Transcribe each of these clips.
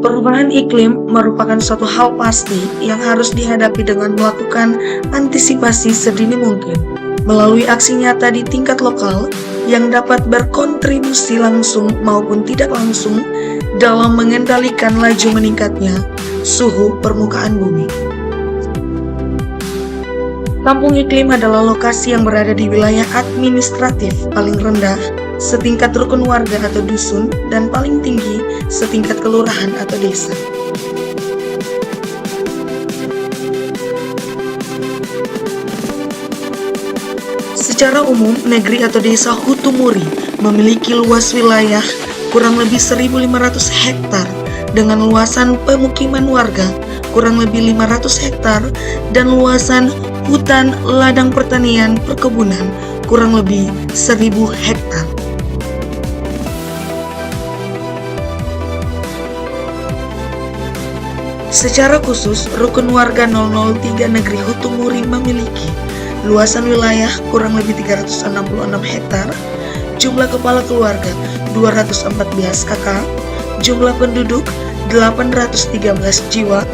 Perubahan iklim merupakan suatu hal pasti yang harus dihadapi dengan melakukan antisipasi sedini mungkin melalui aksi nyata di tingkat lokal yang dapat berkontribusi langsung maupun tidak langsung dalam mengendalikan laju meningkatnya suhu permukaan bumi. Kampung iklim adalah lokasi yang berada di wilayah administratif paling rendah setingkat rukun warga atau dusun dan paling tinggi setingkat kelurahan atau desa. Secara umum, negeri atau desa Hutumuri memiliki luas wilayah kurang lebih 1.500 hektar dengan luasan pemukiman warga kurang lebih 500 hektar dan luasan hutan ladang pertanian perkebunan kurang lebih 1.000 hektar. Secara khusus, rukun warga 003 negeri Hutumuri memiliki luasan wilayah kurang lebih 366 hektar, jumlah kepala keluarga 214 kakak, jumlah penduduk 813 jiwa,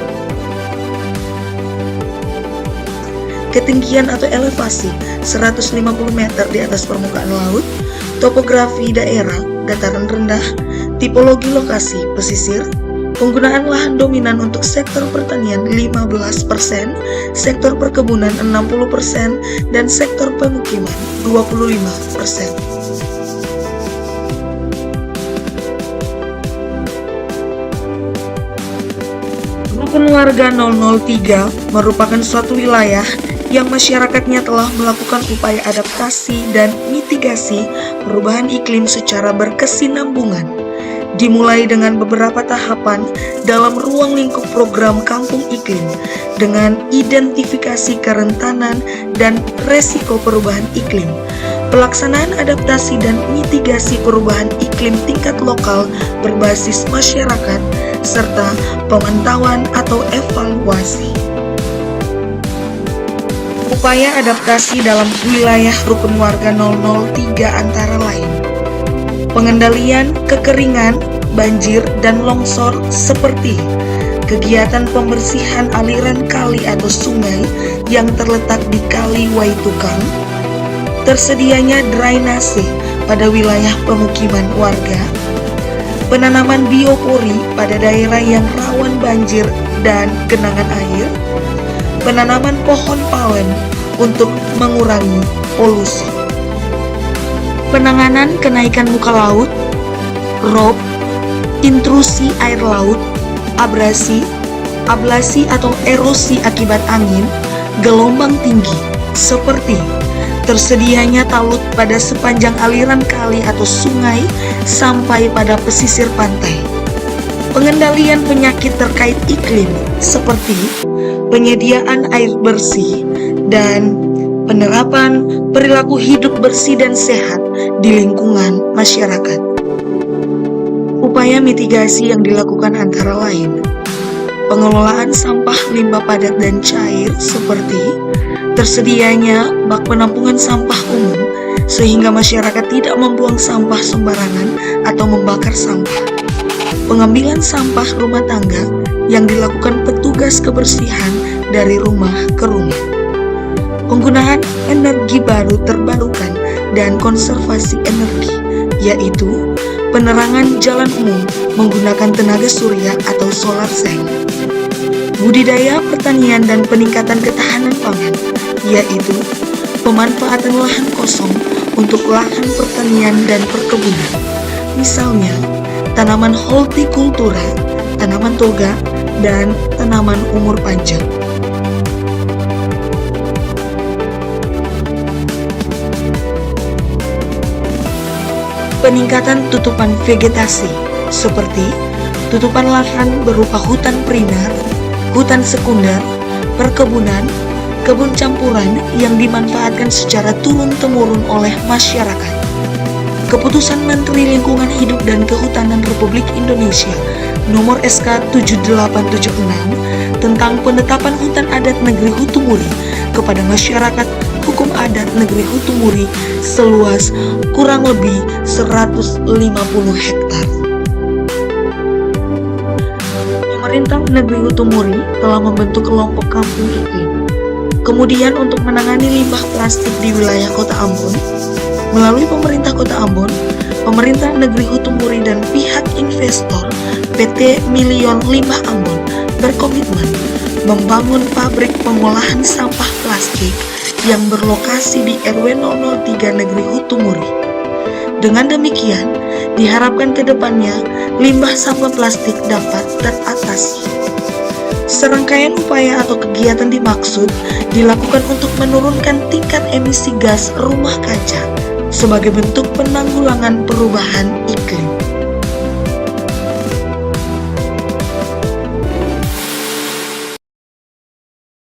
ketinggian atau elevasi 150 meter di atas permukaan laut, topografi daerah dataran rendah, tipologi lokasi pesisir, penggunaan lahan dominan untuk sektor pertanian 15%, sektor perkebunan 60%, dan sektor pemukiman 25%. Rukun warga 003 merupakan suatu wilayah yang masyarakatnya telah melakukan upaya adaptasi dan mitigasi perubahan iklim secara berkesinambungan, dimulai dengan beberapa tahapan dalam ruang lingkup program Kampung Iklim dengan identifikasi kerentanan dan resiko perubahan iklim, pelaksanaan adaptasi dan mitigasi perubahan iklim tingkat lokal berbasis masyarakat, serta pemantauan atau evaluasi. Upaya adaptasi dalam wilayah rukun warga 003 antara lain: pengendalian kekeringan, banjir, dan longsor seperti kegiatan pembersihan aliran kali atau sungai yang terletak di Kali Waitukang, tersedianya drainase pada wilayah pemukiman warga, penanaman biopori pada daerah yang rawan banjir dan genangan air, penanaman pohon palen untuk mengurangi polusi, penanganan kenaikan muka laut, rob, intrusi air laut, abrasi, ablasi atau erosi akibat angin, gelombang tinggi, seperti tersedianya talut pada sepanjang aliran kali atau sungai sampai pada pesisir pantai, pengendalian penyakit terkait iklim seperti penyediaan air bersih, dan penerapan perilaku hidup bersih dan sehat di lingkungan masyarakat. Upaya mitigasi yang dilakukan antara lain: pengelolaan sampah limbah padat dan cair seperti tersedianya bak penampungan sampah umum sehingga masyarakat tidak membuang sampah sembarangan atau membakar sampah, pengambilan sampah rumah tangga yang dilakukan petugas kebersihan dari rumah ke rumah, penggunaan energi baru terbarukan dan konservasi energi, yaitu penerangan jalan umum menggunakan tenaga surya atau solar cell, budidaya pertanian dan peningkatan ketahanan pangan, yaitu pemanfaatan lahan kosong untuk lahan pertanian dan perkebunan, misalnya tanaman hortikultura, tanaman toga, dan tanaman umur panjang. Peningkatan tutupan vegetasi seperti tutupan lahan berupa hutan primer, hutan sekunder, perkebunan, kebun campuran yang dimanfaatkan secara turun-temurun oleh masyarakat. Keputusan Menteri Lingkungan Hidup dan Kehutanan Republik Indonesia Nomor SK 7876 tentang penetapan hutan adat negeri Hutumuri kepada masyarakat hukum adat negeri Hutumuri seluas kurang lebih 150 hektar. Pemerintah negeri Hutumuri telah membentuk kelompok kampung iklim. Kemudian untuk menangani limbah plastik di wilayah Kota Ambon, melalui pemerintah Kota Ambon, pemerintah negeri Hutumuri dan pihak investor PT Milion Limbah Ambon berkomitmen membangun pabrik pengolahan sampah plastik yang berlokasi di RW 003 negeri Hutumuri. Dengan demikian, diharapkan ke depannya limbah sampah plastik dapat teratasi. Serangkaian upaya atau kegiatan dimaksud dilakukan untuk menurunkan tingkat emisi gas rumah kaca sebagai bentuk penanggulangan perubahan